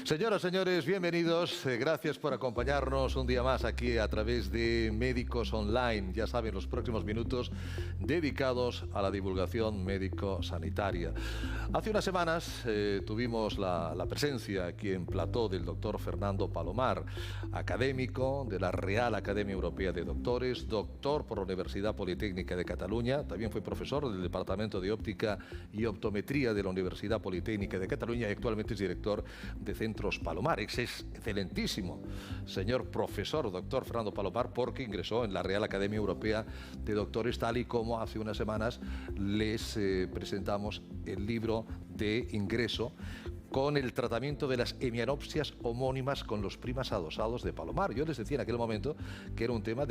Señoras, señores, bienvenidos. Gracias por acompañarnos un día más aquí a través de Médicos Online. Ya saben, los próximos minutos dedicados a la divulgación médico-sanitaria. Hace unas semanas tuvimos la presencia aquí en plató del doctor Fernando Palomar, académico de la Real Academia Europea de Doctores, doctor por la Universidad Politécnica de Cataluña, también fue profesor del Departamento de Óptica y Optometría de la Universidad Politécnica de Cataluña y actualmente es director de Centros Palomar. Es excelentísimo señor profesor doctor Fernando Palomar, porque ingresó en la Real Academia Europea de Doctores, tal y como hace unas semanas les presentamos el libro de ingreso con el tratamiento de las hemianopsias homónimas con los primas adosados de Palomar. Yo les decía en aquel momento que era un tema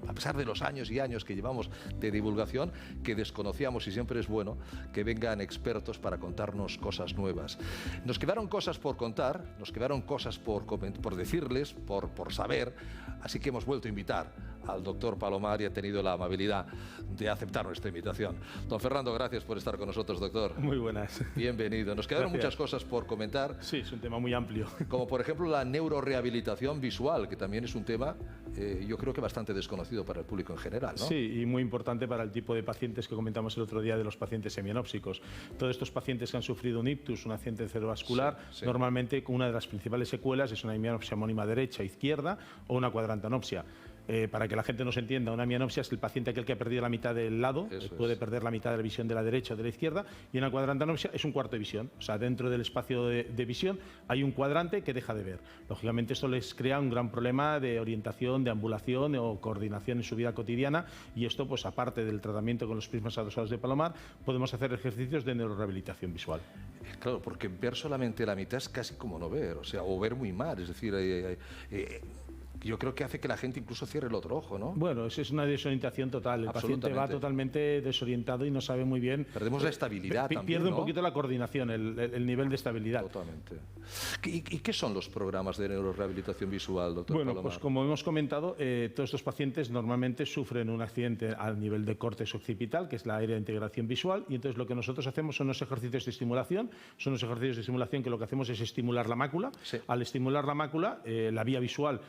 a pesar de los años y años que llevamos de divulgación, que desconocíamos, y siempre es bueno que vengan expertos para contarnos cosas nuevas. Nos quedaron cosas por contar, nos quedaron cosas por decirles, por saber, así que hemos vuelto a invitar al doctor Palomar y ha tenido la amabilidad de aceptar nuestra invitación. Don Fernando, gracias por estar con nosotros, doctor. Muy buenas. Bienvenido. Nos quedaron muchas cosas por comentar. Sí, es un tema muy amplio. Como por ejemplo la neurorehabilitación visual, que también es un tema, yo creo que bastante desconocido para el público en general, ¿no? Sí, y muy importante para el tipo de pacientes que comentamos el otro día de los pacientes hemianópsicos. Todos estos pacientes que han sufrido un ictus, un accidente cerebrovascular, sí. Normalmente una de las principales secuelas es una hemianopsia homónima derecha, izquierda o una cuadrantanopsia. Para que la gente nos entienda, una hemianopsia es el paciente aquel que ha perdido la mitad del lado, puede perder la mitad de la visión de la derecha o de la izquierda, y una cuadrantanopsia es un cuarto de visión. O sea, dentro del espacio de visión hay un cuadrante que deja de ver. Lógicamente esto les crea un gran problema de orientación, de ambulación o coordinación en su vida cotidiana, y esto, pues aparte del tratamiento con los prismas adosados de Palomar, podemos hacer ejercicios de neurorehabilitación visual. Claro, porque ver solamente la mitad es casi como no ver, o sea, o ver muy mal, es decir, yo creo que hace que la gente incluso cierre el otro ojo, ¿no? Bueno, es una desorientación total. El paciente va totalmente desorientado y no sabe muy bien. Perdemos la estabilidad también, pierde ¿no? un poquito la coordinación, el nivel de estabilidad. Totalmente. ¿Y qué son los programas de neurorehabilitación visual, doctor Bueno, Palomar? pues como hemos comentado, todos estos pacientes normalmente sufren un accidente a nivel de córtex occipital, que es la área de integración visual, y entonces lo que nosotros hacemos son unos ejercicios de estimulación. Son unos ejercicios de estimulación que lo que hacemos es estimular la mácula. Sí. Al estimular la mácula, la vía visual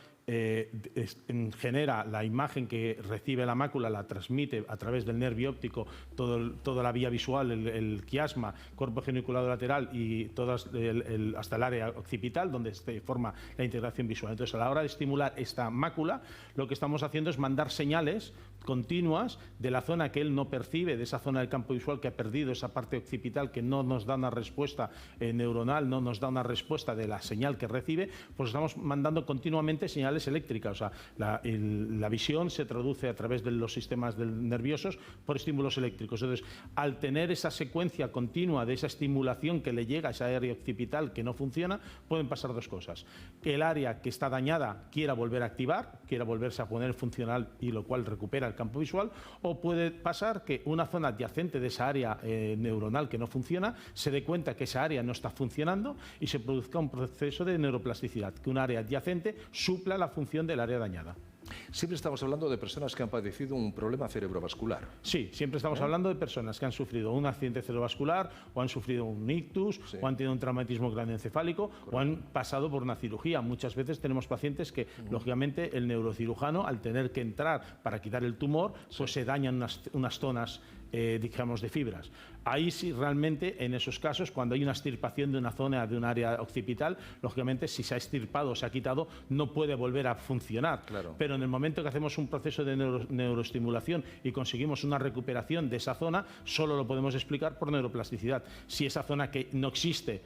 genera la imagen que recibe la mácula, la transmite a través del nervio óptico, toda la vía visual, el quiasma, cuerpo geniculado lateral y hasta el área occipital, donde se forma la integración visual. Entonces, a la hora de estimular esta mácula, lo que estamos haciendo es mandar señales continuas de la zona que él no percibe, de esa zona del campo visual que ha perdido, esa parte occipital que no nos da una respuesta neuronal, no nos da una respuesta de la señal que recibe, pues estamos mandando continuamente señales eléctricas. O sea, la visión se traduce a través de los sistemas nerviosos por estímulos eléctricos. Entonces, al tener esa secuencia continua de esa estimulación que le llega a esa área occipital que no funciona, pueden pasar dos cosas. Que el área que está dañada quiera volver a activar, quiera volverse a poner funcional, y lo cual recupera el campo visual, o puede pasar que una zona adyacente de esa área neuronal que no funciona se dé cuenta que esa área no está funcionando y se produzca un proceso de neuroplasticidad, que un área adyacente supla la función del área dañada. Siempre estamos hablando de personas que han padecido un problema cerebrovascular. Sí, siempre estamos hablando de personas que han sufrido un accidente cerebrovascular, o han sufrido un ictus, sí, o han tenido un traumatismo craneoencefálico, o han pasado por una cirugía. Muchas veces tenemos pacientes que, lógicamente, el neurocirujano, al tener que entrar para quitar el tumor, pues se dañan unas zonas, digamos, de fibras. Ahí sí, realmente, en esos casos, cuando hay una extirpación de una zona, de un área occipital, lógicamente, si se ha extirpado o se ha quitado, no puede volver a funcionar. Claro. Pero en el momento que hacemos un proceso de neuroestimulación y conseguimos una recuperación de esa zona, solo lo podemos explicar por neuroplasticidad. Si esa zona que no existe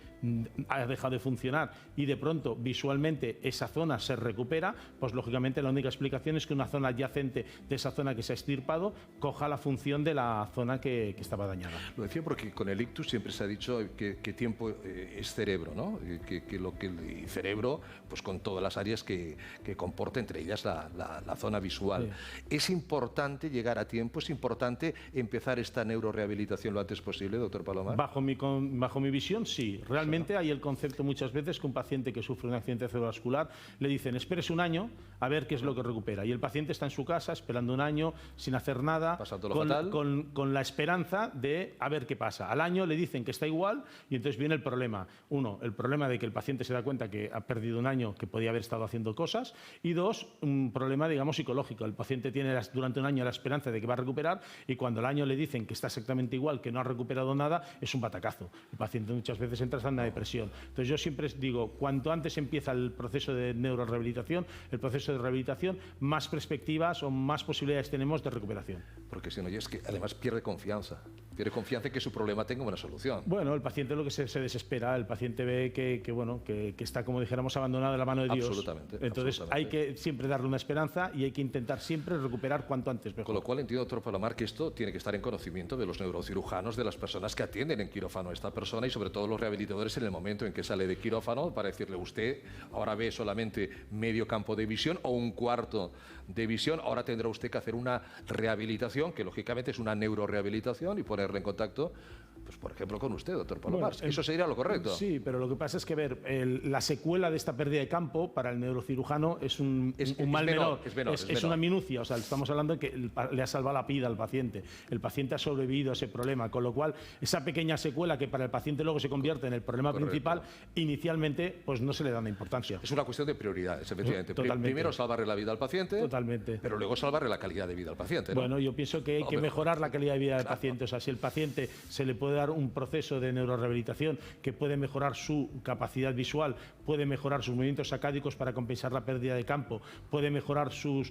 ha dejado de funcionar y de pronto visualmente esa zona se recupera, pues lógicamente la única explicación es que una zona adyacente de esa zona que se ha extirpado coja la función de la zona que estaba dañada. Lo decía porque con el ictus siempre se ha dicho que tiempo es cerebro, ¿no? Que el cerebro, pues con todas las áreas que comporta, entre ellas la zona visual. Sí. ¿Es importante llegar a tiempo? ¿Es importante empezar esta neurorehabilitación lo antes posible, doctor Palomar? Bajo mi visión, sí. Realmente hay el concepto muchas veces que un paciente que sufre un accidente cerebrovascular le dicen espérese un año a ver qué es lo que recupera. Y el paciente está en su casa esperando un año sin hacer nada, pasándolo fatal, con la esperanza de a ver qué pasa. Al año le dicen que está igual y entonces viene el problema. Uno, el problema de que el paciente se da cuenta que ha perdido un año, que podía haber estado haciendo cosas. Y dos, un problema, digamos, psicológico. El paciente tiene durante un año la esperanza de que va a recuperar y cuando al año le dicen que está exactamente igual, que no ha recuperado nada, es un batacazo. El paciente muchas veces entra en una depresión. Entonces yo siempre digo, cuanto antes empieza el proceso de neurorehabilitación, el proceso de rehabilitación, más perspectivas o más posibilidades tenemos de recuperación. Porque si no, y es que además pierde confianza en que su problema tenga una solución. Bueno, el paciente lo que se desespera, el paciente ve que está, como dijéramos, abandonado de la mano de Dios. Absolutamente. Entonces hay que siempre darle una esperanza y hay que intentar siempre recuperar cuanto antes mejor. Con lo cual entiendo, doctor Palomar, que esto tiene que estar en conocimiento de los neurocirujanos, de las personas que atienden en quirófano a esta persona y sobre todo los rehabilitadores en el momento en que sale de quirófano para decirle, usted ahora ve solamente medio campo de visión o un cuarto de visión, ahora tendrá usted que hacer una rehabilitación, que lógicamente es una neurorehabilitación, y ponerle en contacto, pues por ejemplo, con usted, doctor Palomar. Bueno, ¿eso sería lo correcto? Sí, pero lo que pasa es que, la secuela de esta pérdida de campo para el neurocirujano es un mal menor. Es una minucia, o sea, estamos hablando de que le ha salvado la vida al paciente. El paciente ha sobrevivido a ese problema, con lo cual esa pequeña secuela que para el paciente luego se convierte en el problema principal, inicialmente pues no se le da una importancia. Es una cuestión de prioridades, efectivamente. Totalmente. Primero salvarle la vida al paciente, totalmente, pero luego salvarle la calidad de vida al paciente, ¿no? Bueno, yo pienso que hay que mejorar la calidad de vida del paciente. O sea, si el paciente se le puede dar un proceso de neurorehabilitación que puede mejorar su capacidad visual, puede mejorar sus movimientos sacádicos para compensar la pérdida de campo, puede mejorar su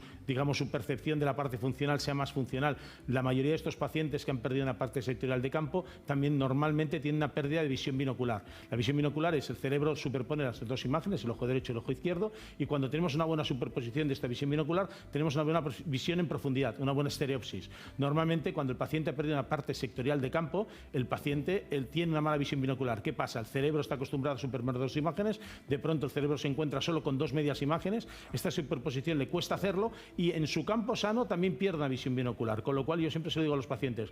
percepción de la parte funcional, sea más funcional. La mayoría de estos pacientes que han perdido una parte sectorial de campo también normalmente tienen una pérdida de visión binocular. La visión binocular es el cerebro superpone las dos imágenes, el ojo derecho y el ojo izquierdo, y cuando tenemos una buena superposición de esta visión binocular, tenemos una buena visión en profundidad, una buena estereopsis. Normalmente, cuando el paciente ha perdido una parte sectorial de campo, el paciente tiene una mala visión binocular. ¿Qué pasa? El cerebro está acostumbrado a superponer dos imágenes, de pronto el cerebro se encuentra solo con dos medias imágenes, esta superposición le cuesta hacerlo y en su campo sano también pierde la visión binocular, con lo cual yo siempre se lo digo a los pacientes,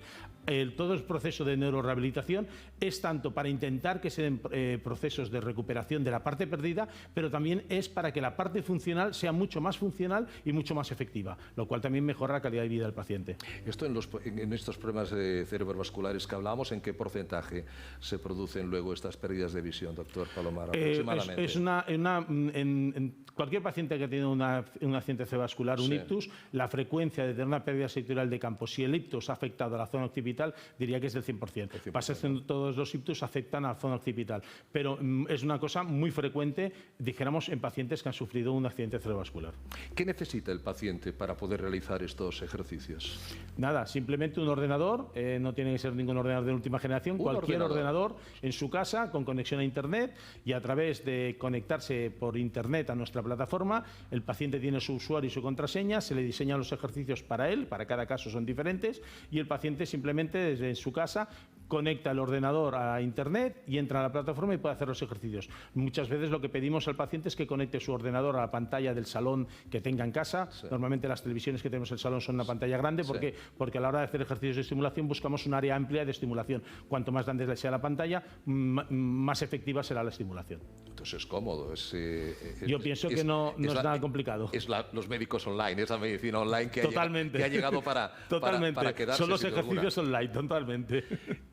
todo el proceso de neurorehabilitación es tanto para intentar que se den procesos de recuperación de la parte perdida, pero también es para que la parte funcional sea mucho más funcional y mucho más efectiva, lo cual también mejora la calidad de vida del paciente. Esto en estos problemas cerebrovasculares que hablamos, ¿en qué porcentaje se producen luego estas pérdidas de visión, doctor Palomar, aproximadamente? En cualquier paciente que ha tenido un accidente cerebrovascular, un ictus, la frecuencia de tener una pérdida sectorial de campo, si el ictus ha afectado a la zona occipital, diría que es del 100%. Pasa que todos los ictus afectan a la zona occipital, pero es una cosa muy frecuente, dijéramos, en pacientes que han sufrido un accidente cerebrovascular. ¿Qué necesita el paciente para poder realizar estos ejercicios? Nada, simplemente un ordenador, no tiene que ser ningún ordenador de última generación, cualquier ordenador en su casa con conexión a Internet, y a través de conectarse por Internet a nuestra plataforma, el paciente tiene su usuario y su contraseña, se le diseñan los ejercicios para él, para cada caso son diferentes, y el paciente simplemente desde su casa conecta el ordenador a Internet y entra a la plataforma y puede hacer los ejercicios. Muchas veces lo que pedimos al paciente es que conecte su ordenador a la pantalla del salón que tenga en casa. Sí. Normalmente las televisiones que tenemos en el salón son una pantalla grande porque a la hora de hacer ejercicios de estimulación buscamos un área amplia de estimulación. Cuanto más grande sea la pantalla, más efectiva será la estimulación. Entonces es cómodo. Yo pienso que no es nada complicado. Es los médicos online, esa medicina online que ha llegado para quedarse. Son los ejercicios online, totalmente.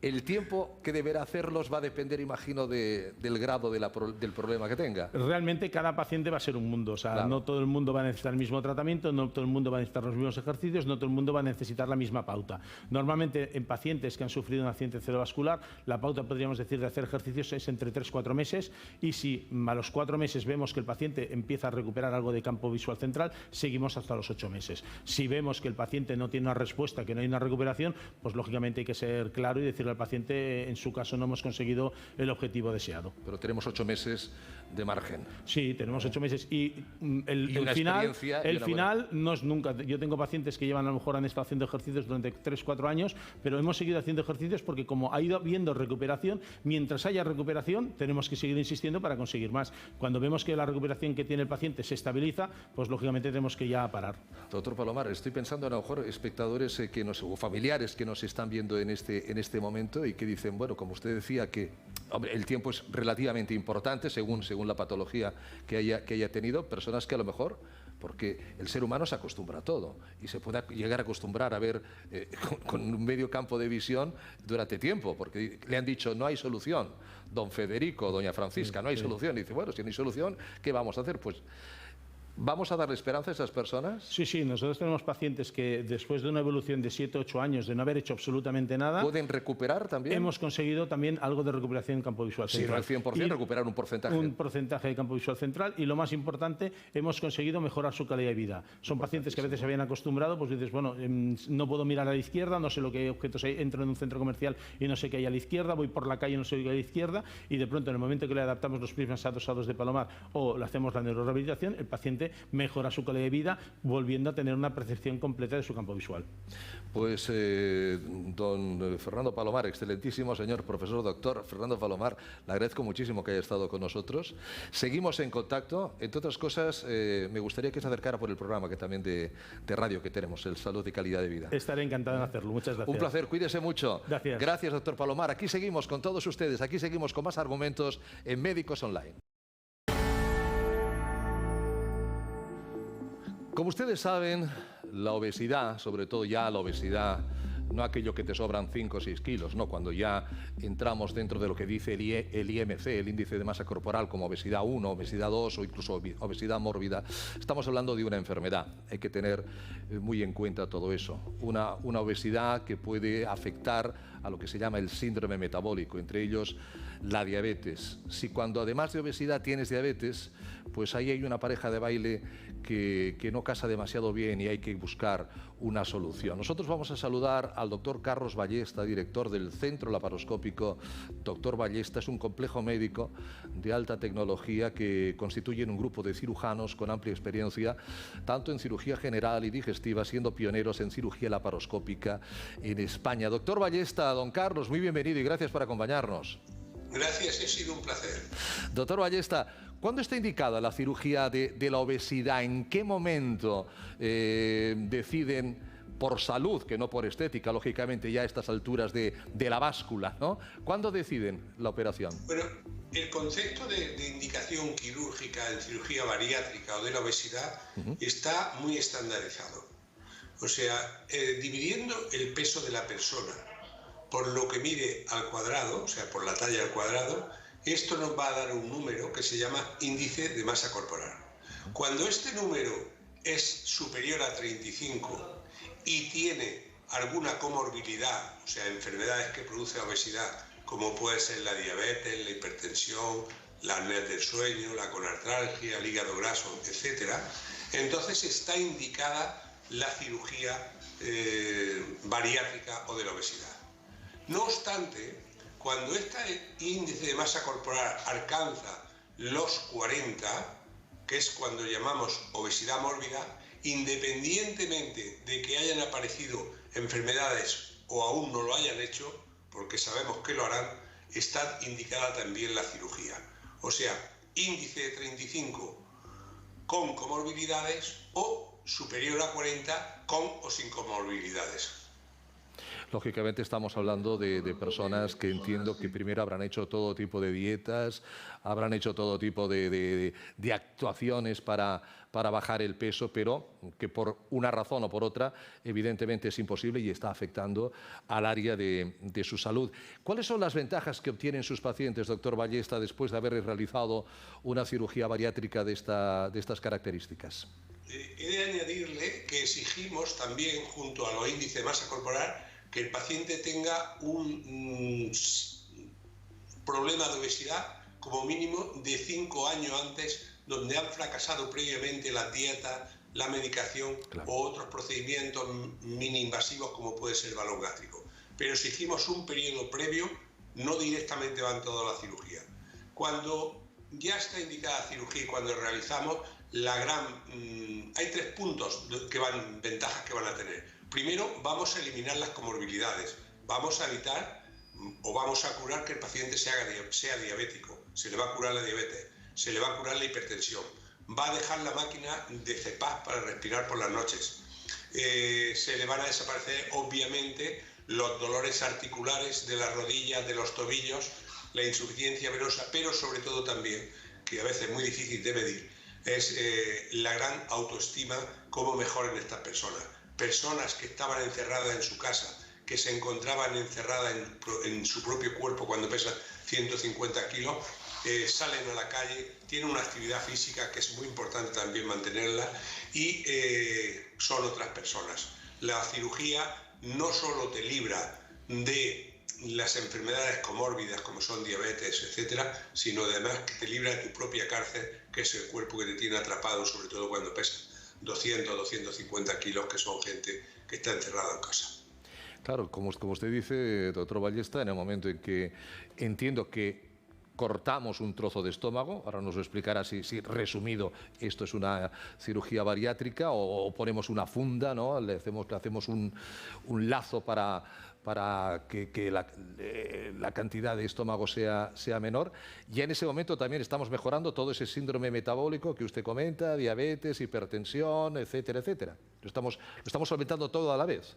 El tiempo que deberá hacerlos va a depender, imagino, del grado del problema que tenga. Realmente cada paciente va a ser un mundo. O sea, claro, no todo el mundo va a necesitar el mismo tratamiento, no todo el mundo va a necesitar los mismos ejercicios, no todo el mundo va a necesitar la misma pauta. Normalmente en pacientes que han sufrido un accidente cerebrovascular, la pauta, podríamos decir, de hacer ejercicios es entre 3-4 meses, y si a los 4 meses vemos que el paciente empieza a recuperar algo de campo visual central, seguimos hasta los 8 meses. Si vemos que el paciente no tiene una respuesta, que no hay una recuperación, pues lógicamente hay que ser claro y decirle al paciente, en su caso no hemos conseguido el objetivo deseado. Pero tenemos 8 meses de margen. Sí, tenemos 8 meses y el final no es nunca. Yo tengo pacientes que llevan, a lo mejor han estado haciendo ejercicios durante 3-4 años, pero hemos seguido haciendo ejercicios porque como ha ido habiendo recuperación, mientras haya recuperación tenemos que seguir insistiendo para conseguir más. Cuando vemos que la recuperación que tiene el paciente se estabiliza, pues lógicamente tenemos que ya parar. Doctor Palomar, estoy pensando a lo mejor espectadores o familiares que nos están viendo en este momento y que dicen, bueno, como usted decía, que hombre, el tiempo es relativamente importante según la patología que haya tenido, personas que a lo mejor porque el ser humano se acostumbra a todo y se puede llegar a acostumbrar a ver con un medio campo de visión durante tiempo, porque le han dicho no hay solución, don Federico, doña Francisca, no hay solución, y dice, bueno, si no hay solución, ¿qué vamos a hacer? Pues ¿vamos a darle esperanza a esas personas? Sí, sí, nosotros tenemos pacientes que después de una evolución de 7 o 8 años de no haber hecho absolutamente nada... ¿Pueden recuperar también? Hemos conseguido también algo de recuperación en campo visual central. Sí, no el 100%, recuperar un porcentaje. Un porcentaje de campo visual central y lo más importante, hemos conseguido mejorar su calidad de vida. Son pacientes que a veces se habían acostumbrado, pues dices, bueno, no puedo mirar a la izquierda, no sé lo que hay objetos hay, entro en un centro comercial y no sé qué hay a la izquierda, voy por la calle no sé qué hay a la izquierda y de pronto en el momento que le adaptamos los prismas adosados de Palomar o le hacemos la neurorehabilitación, el paciente mejora su calidad de vida, volviendo a tener una percepción completa de su campo visual. Pues don Fernando Palomar, excelentísimo señor profesor doctor Fernando Palomar, le agradezco muchísimo que haya estado con nosotros. Seguimos en contacto. Entre otras cosas, me gustaría que se acercara por el programa que también de radio que tenemos, el Salud y Calidad de Vida. Estaré encantado en hacerlo. Muchas gracias. Un placer, cuídese mucho. Gracias. Gracias, doctor Palomar. Aquí seguimos con todos ustedes, aquí seguimos con más argumentos en Médicos Online. Como ustedes saben, la obesidad, sobre todo ya la obesidad, no aquello que te sobran 5 o 6 kilos, no, cuando ya entramos dentro de lo que dice el IMC, el índice de masa corporal, como obesidad 1, obesidad 2 o incluso obesidad mórbida, estamos hablando de una enfermedad. Hay que tener muy en cuenta todo eso. Una obesidad que puede afectar a lo que se llama el síndrome metabólico, entre ellos la diabetes. Si cuando además de obesidad tienes diabetes, pues ahí hay una pareja de baile que no casa demasiado bien y hay que buscar una solución. Nosotros vamos a saludar al doctor Carlos Ballesta, director del Centro Laparoscópico. Doctor Ballesta es un complejo médico de alta tecnología que constituye un grupo de cirujanos con amplia experiencia, tanto en cirugía general y digestiva, siendo pioneros en cirugía laparoscópica en España. Doctor Ballesta, don Carlos, muy bienvenido y gracias por acompañarnos. Gracias, ha sido un placer. Doctor Ballesta, ¿cuándo está indicada la cirugía de la obesidad? ¿En qué momento deciden, por salud, que no por estética, lógicamente ya a estas alturas de la báscula, ¿no? ¿Cuándo deciden la operación? Bueno, el concepto de indicación quirúrgica en cirugía bariátrica o de la obesidad está muy estandarizado. O sea, dividiendo el peso de la persona por lo que mide al cuadrado, o sea, por la talla al cuadrado, esto nos va a dar un número que se llama índice de masa corporal. Cuando este número es superior a 35 y tiene alguna comorbilidad, o sea, enfermedades que produce obesidad, como puede ser la diabetes, la hipertensión, la apnea del sueño, la colartralgia, el hígado graso, etc., entonces está indicada la cirugía bariátrica o de la obesidad. No obstante, cuando este índice de masa corporal alcanza los 40, que es cuando llamamos obesidad mórbida, independientemente de que hayan aparecido enfermedades o aún no lo hayan hecho, porque sabemos que lo harán, está indicada también la cirugía. O sea, índice de 35 con comorbilidades o superior a 40 con o sin comorbilidades. Lógicamente estamos hablando de personas que entiendo que primero habrán hecho todo tipo de dietas, habrán hecho todo tipo de actuaciones para bajar el peso, pero que por una razón o por otra evidentemente es imposible y está afectando al área de su salud. ¿Cuáles son las ventajas que obtienen sus pacientes, doctor Ballesta, después de haber realizado una cirugía bariátrica de estas características? He de añadirle que exigimos también, junto a los índices de masa corporal, que el paciente tenga un problema de obesidad como mínimo de 5 años antes, donde han fracasado previamente las dietas, la medicación o otros procedimientos mini invasivos como puede ser el balón gástrico. Pero exigimos un periodo previo, no directamente van toda la cirugía. Cuando ya está indicada la cirugía y cuando realizamos, hay 3 puntos ventajas que van a tener. Primero, vamos a eliminar las comorbilidades, vamos a evitar o vamos a curar que el paciente sea diabético, se le va a curar la diabetes, se le va a curar la hipertensión, va a dejar la máquina de CPAP para respirar por las noches, se le van a desaparecer obviamente los dolores articulares de las rodillas, de los tobillos, la insuficiencia venosa, pero sobre todo también, que a veces es muy difícil de medir, es la gran autoestima, cómo mejoran estas personas. Personas que estaban encerradas en su casa, que se encontraban encerradas en su propio cuerpo cuando pesan 150 kilos, salen a la calle, tienen una actividad física que es muy importante también mantenerla y son otras personas. La cirugía no solo te libra de las enfermedades comórbidas como son diabetes, etcétera, sino además que te libra de tu propia cárcel, que es el cuerpo que te tiene atrapado, sobre todo cuando pesas 200 o 250 kilos, que son gente que está encerrada en casa. Claro, como usted dice, doctor Ballesta, en el momento en que entiendo que cortamos un trozo de estómago, ahora nos lo explicará si resumido esto es una cirugía bariátrica o ponemos una funda, ¿no? Le hacemos un lazo para que la cantidad de estómago sea menor. Y en ese momento también estamos mejorando todo ese síndrome metabólico que usted comenta, diabetes, hipertensión, etcétera, etcétera. Lo estamos solventando todo a la vez.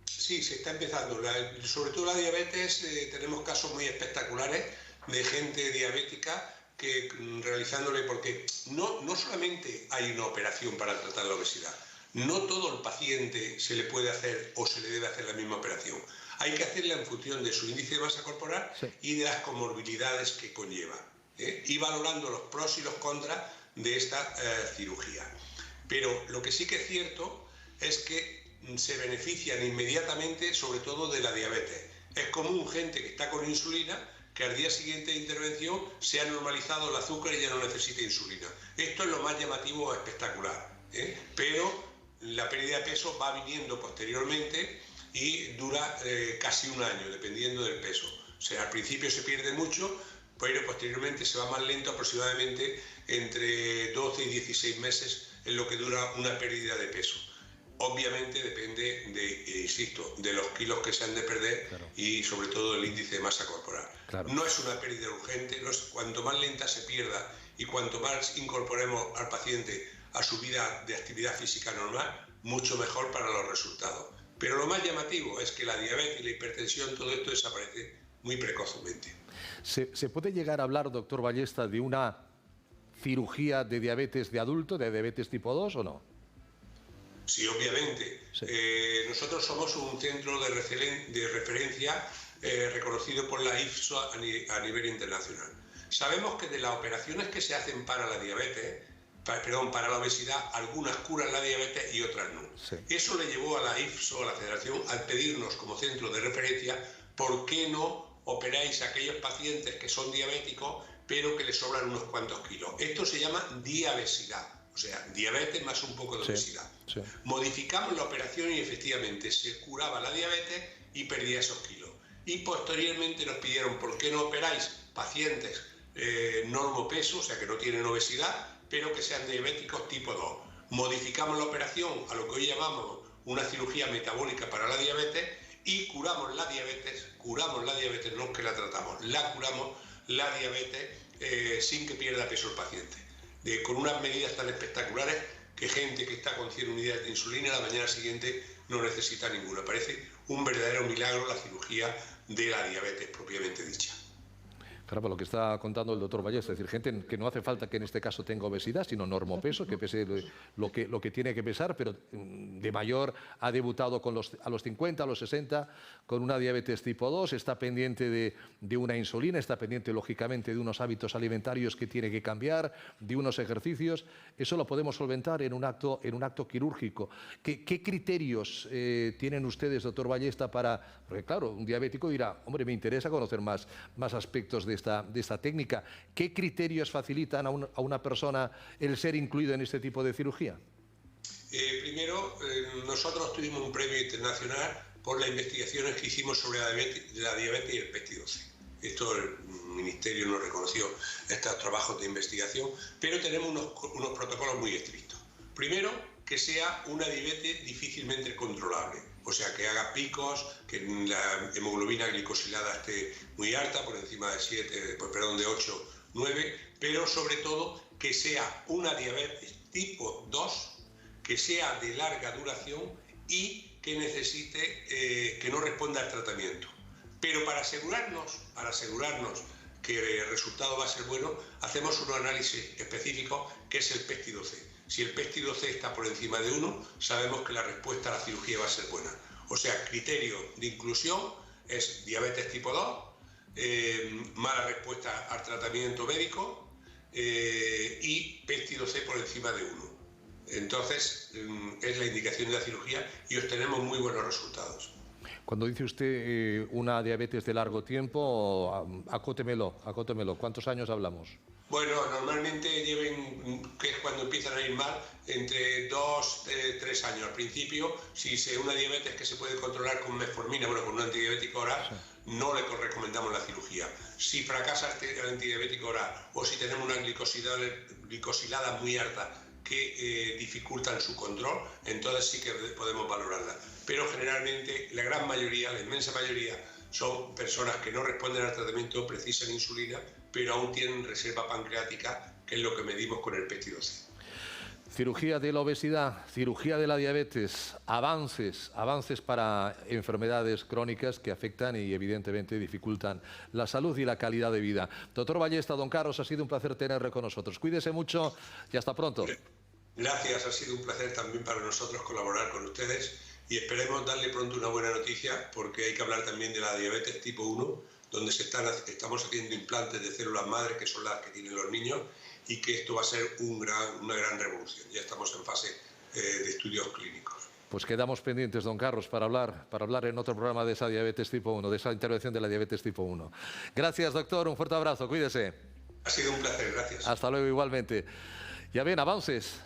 Sí, se está empezando. Sobre todo la diabetes, tenemos casos muy espectaculares de gente diabética que realizándole, porque no solamente hay una operación para tratar la obesidad, no todo el paciente se le puede hacer o se le debe hacer la misma operación. Hay que hacerla en función de su índice de masa corporal y de las comorbilidades que conlleva, y valorando los pros y los contras de esta cirugía. Pero lo que sí que es cierto es que se benefician inmediatamente, sobre todo de la diabetes. Es común gente que está con insulina, que al día siguiente de intervención se ha normalizado el azúcar y ya no necesita insulina. Esto es lo más llamativo o espectacular, pero la pérdida de peso va viniendo posteriormente y dura casi un año, dependiendo del peso. O sea, al principio se pierde mucho, pero posteriormente se va más lento, aproximadamente entre 12 y 16 meses en lo que dura una pérdida de peso. Obviamente depende insisto, de los kilos que se han de perder, claro, y sobre todo del índice de masa corporal. Claro. No es una pérdida urgente, cuanto más lenta se pierda y cuanto más incorporemos al paciente a su vida de actividad física normal, mucho mejor para los resultados. Pero lo más llamativo es que la diabetes y la hipertensión, todo esto desaparece muy precozmente. ¿Se puede llegar a hablar, doctor Ballesta, de una cirugía de diabetes de adulto, de diabetes tipo 2 o no? Sí, obviamente. Sí. Nosotros somos un centro de referencia reconocido por la IFSO a nivel internacional. Sabemos que de las operaciones que se hacen para la diabetes, para la obesidad, algunas curan la diabetes y otras no. Sí. Eso le llevó a la IFSO, a la Federación, al pedirnos como centro de referencia, ¿por qué no operáis a aquellos pacientes que son diabéticos pero que les sobran unos cuantos kilos? Esto se llama diabesidad. O sea, diabetes más un poco de obesidad. Sí. Modificamos la operación y efectivamente se curaba la diabetes y perdía esos kilos. Y posteriormente nos pidieron, ¿por qué no operáis pacientes normopeso, o sea, que no tienen obesidad, pero que sean diabéticos tipo 2? Modificamos la operación a lo que hoy llamamos una cirugía metabólica para la diabetes y curamos la diabetes, no es que la tratamos, curamos la diabetes sin que pierda peso el paciente. Con unas medidas tan espectaculares que gente que está con 100 unidades de insulina la mañana siguiente no necesita ninguna. Parece un verdadero milagro la cirugía de la diabetes propiamente dicha. Claro, por lo que está contando el doctor Ballesta, es decir, gente que no hace falta que en este caso tenga obesidad, sino normopeso, que pese lo que tiene que pesar, pero de mayor ha debutado a los 50, a los 60, con una diabetes tipo 2, está pendiente de una insulina, está pendiente lógicamente de unos hábitos alimentarios que tiene que cambiar, de unos ejercicios. Eso lo podemos solventar en un acto quirúrgico. ¿Qué criterios tienen ustedes, doctor Ballesta, para...? Porque claro, un diabético dirá, hombre, me interesa conocer más aspectos de esta técnica. ¿Qué criterios facilitan a una persona el ser incluido en este tipo de cirugía? Primero, nosotros tuvimos un premio internacional por las investigaciones que hicimos sobre la diabetes y el péptido C. Esto el Ministerio nos reconoció estos trabajos de investigación, pero tenemos unos protocolos muy estrictos. Primero, que sea una diabetes difícilmente controlable, o sea, que haga picos, que la hemoglobina glicosilada esté muy alta, por encima de 8, 9, pero sobre todo que sea una diabetes tipo 2, que sea de larga duración y que necesite, que no responda al tratamiento. Pero para asegurarnos que el resultado va a ser bueno, hacemos un análisis específico que es el péptido C. Si el péptido C está por encima de 1, sabemos que la respuesta a la cirugía va a ser buena. O sea, criterio de inclusión es diabetes tipo 2, mala respuesta al tratamiento médico y péptido C por encima de 1. Entonces, es la indicación de la cirugía y obtenemos muy buenos resultados. Cuando dice usted una diabetes de largo tiempo, acótemelo. ¿Cuántos años hablamos? Bueno, normalmente que es cuando empiezan a ir mal, entre 2 y 3 años. Al principio, si es una diabetes que se puede controlar con metformina, bueno, con un antidiabético oral, no le recomendamos la cirugía. Si fracasa el antidiabético oral o si tenemos una glicosilada muy alta que dificultan su control, entonces sí que podemos valorarla. Pero generalmente la gran mayoría, la inmensa mayoría, son personas que no responden al tratamiento, precisan insulina, pero aún tienen reserva pancreática, que es lo que medimos con el péptido C. Cirugía de la obesidad, cirugía de la diabetes, avances para enfermedades crónicas que afectan y evidentemente dificultan la salud y la calidad de vida. Doctor Ballesta, don Carlos, ha sido un placer tenerle con nosotros. Cuídese mucho y hasta pronto. Gracias, ha sido un placer también para nosotros colaborar con ustedes y esperemos darle pronto una buena noticia, porque hay que hablar también de la diabetes tipo 1, donde estamos haciendo implantes de células madre, que son las que tienen los niños, y que esto va a ser una gran revolución. Ya estamos en fase de estudios clínicos. Pues quedamos pendientes, don Carlos, para hablar en otro programa de esa diabetes tipo 1, de esa intervención de la diabetes tipo 1. Gracias, doctor, un fuerte abrazo, cuídese. Ha sido un placer, gracias. Hasta luego, igualmente. Ya ven, avances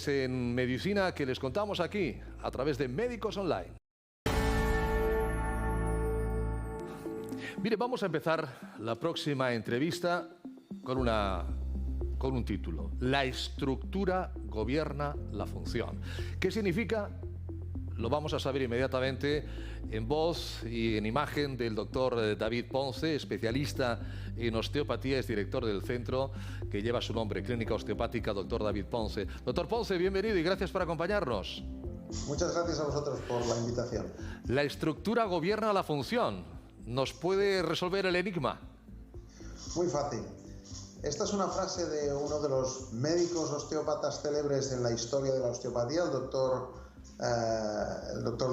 en medicina que les contamos aquí, a través de Médicos Online. Mire, vamos a empezar la próxima entrevista con un título: La estructura gobierna la función. ¿Qué significa? Lo vamos a saber inmediatamente en voz y en imagen del doctor David Ponce, especialista en osteopatía, es director del centro que lleva su nombre, Clínica Osteopática Doctor David Ponce. Doctor Ponce, bienvenido y gracias por acompañarnos. Muchas gracias a vosotros por la invitación. La estructura gobierna la función. ¿Nos puede resolver el enigma? Muy fácil. Esta es una frase de uno de los médicos osteópatas célebres en la historia de la osteopatía, el doctor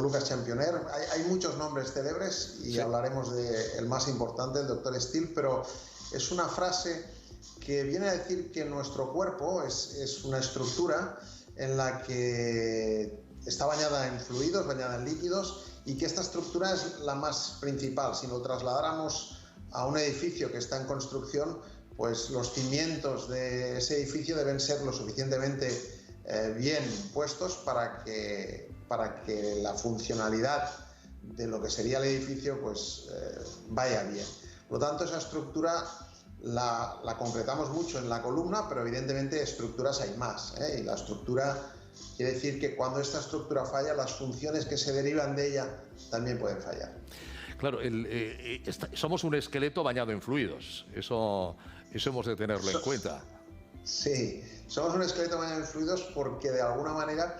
Lucas Championner. Hay muchos nombres célebres y sí, hablaremos del más importante, el doctor Steele, pero es una frase que viene a decir que nuestro cuerpo es una estructura en la que está bañada en fluidos, bañada en líquidos, y que esta estructura es la más principal. Si lo trasladáramos a un edificio que está en construcción, pues los cimientos de ese edificio deben ser lo suficientemente bien puestos para que la funcionalidad de lo que sería el edificio pues vaya bien. Por lo tanto, esa estructura la concretamos mucho en la columna, pero evidentemente estructuras hay más, y la estructura quiere decir que cuando esta estructura falla, las funciones que se derivan de ella también pueden fallar. Claro, somos un esqueleto bañado en fluidos, eso hemos de tenerlo en cuenta. Sí, somos un esqueleto bañado en fluidos porque de alguna manera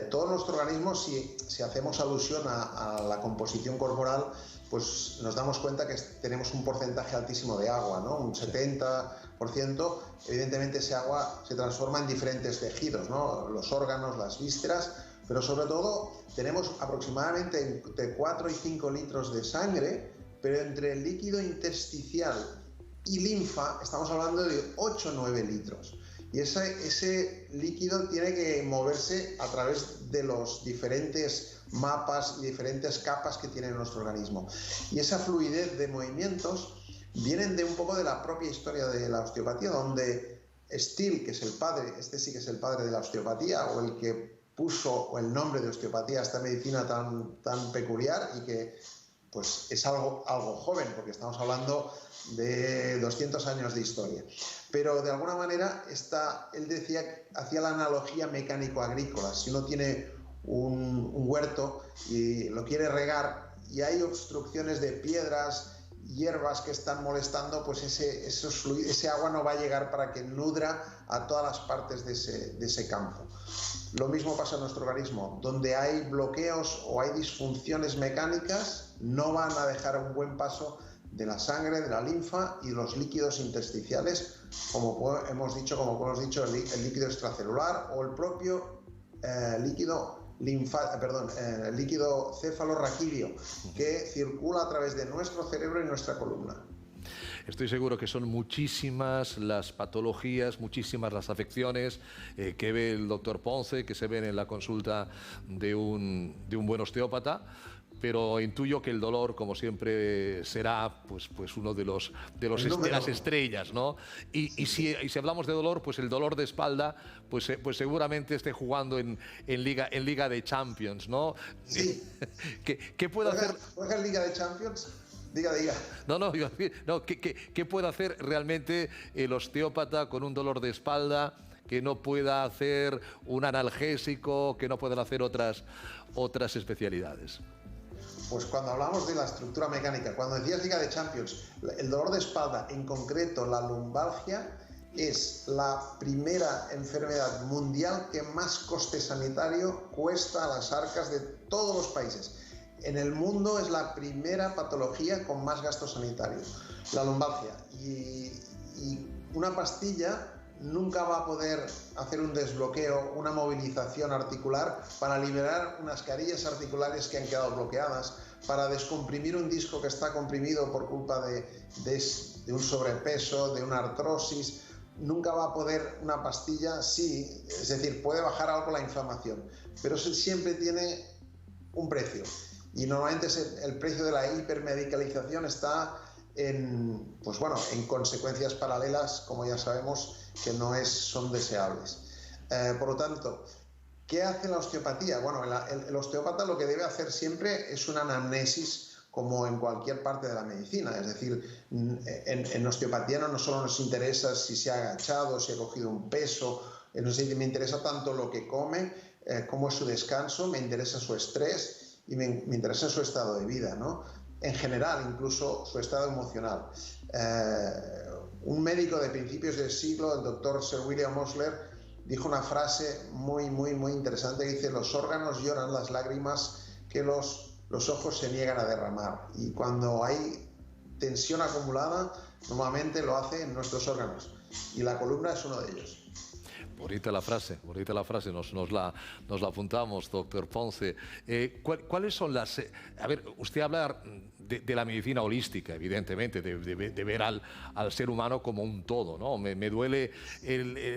todo nuestro organismo, si hacemos alusión a la composición corporal, pues nos damos cuenta que tenemos un porcentaje altísimo de agua, ¿no? Un 70%. Evidentemente ese agua se transforma en diferentes tejidos, ¿no? Los órganos, las vísceras, pero sobre todo tenemos aproximadamente entre 4 y 5 litros de sangre, pero entre el líquido intersticial y linfa estamos hablando de 8 o 9 litros. Y ese líquido tiene que moverse a través de los diferentes mapas y diferentes capas que tiene nuestro organismo. Y esa fluidez de movimientos vienen de un poco de la propia historia de la osteopatía, donde Steele, que es el padre, este sí que es el padre de la osteopatía, o el que puso el nombre de osteopatía a esta medicina tan peculiar y que pues es algo joven, porque estamos hablando de 200 años de historia. Pero de alguna manera él hacía la analogía mecánico-agrícola. Si uno tiene un huerto y lo quiere regar y hay obstrucciones de piedras, hierbas que están molestando, pues ese agua no va a llegar para que nudra a todas las partes de ese campo. Lo mismo pasa en nuestro organismo. Donde hay bloqueos o hay disfunciones mecánicas, no van a dejar un buen paso de la sangre, de la linfa y los líquidos intersticiales, como hemos dicho, el líquido extracelular o el propio líquido líquido cefalorraquídeo que circula a través de nuestro cerebro y nuestra columna. Estoy seguro que son muchísimas las patologías, muchísimas las afecciones que ve el doctor Ponce, que se ven en la consulta de un buen osteópata, pero intuyo que el dolor, como siempre, será pues uno de las estrellas, ¿no? Y si hablamos de dolor, pues el dolor de espalda, pues seguramente esté jugando en Liga de Champions, ¿no? Sí. ¿Qué puede hacer? ¿Juega en Liga de Champions? Diga. ¿Qué puede hacer realmente el osteópata con un dolor de espalda que no pueda hacer un analgésico, que no puedan hacer otras especialidades? Pues cuando hablamos de la estructura mecánica, cuando decías Liga de Champions, el dolor de espalda, en concreto la lumbalgia, es la primera enfermedad mundial que más coste sanitario cuesta a las arcas de todos los países. En el mundo es la primera patología con más gasto sanitario, la lumbalgia. Y una pastilla nunca va a poder hacer un desbloqueo, una movilización articular para liberar unas carillas articulares que han quedado bloqueadas, para descomprimir un disco que está comprimido por culpa de un sobrepeso, de una artrosis. Nunca va a poder una pastilla, sí, es decir, puede bajar algo la inflamación, pero siempre tiene un precio. Y normalmente el precio de la hipermedicalización está en consecuencias paralelas, como ya sabemos, que son deseables. Por lo tanto, ¿qué hace la osteopatía? Bueno, el osteópata lo que debe hacer siempre es una anamnesis, como en cualquier parte de la medicina. Es decir, en osteopatía no solo nos interesa si se ha agachado, si ha cogido un peso, me interesa tanto lo que come, cómo es su descanso, me interesa su estrés y me interesa su estado de vida, ¿no? En general, incluso su estado emocional. Un médico de principios del siglo, el doctor Sir William Osler, dijo una frase muy interesante que dice: los órganos lloran las lágrimas que los ojos se niegan a derramar. Y cuando hay tensión acumulada, normalmente lo hace en nuestros órganos. Y la columna es uno de ellos. Bonita la frase, nos la apuntamos, doctor Ponce. ¿Cuáles son las...? A ver, usted habla de la medicina holística, evidentemente, de ver al ser humano como un todo, ¿no? Me duele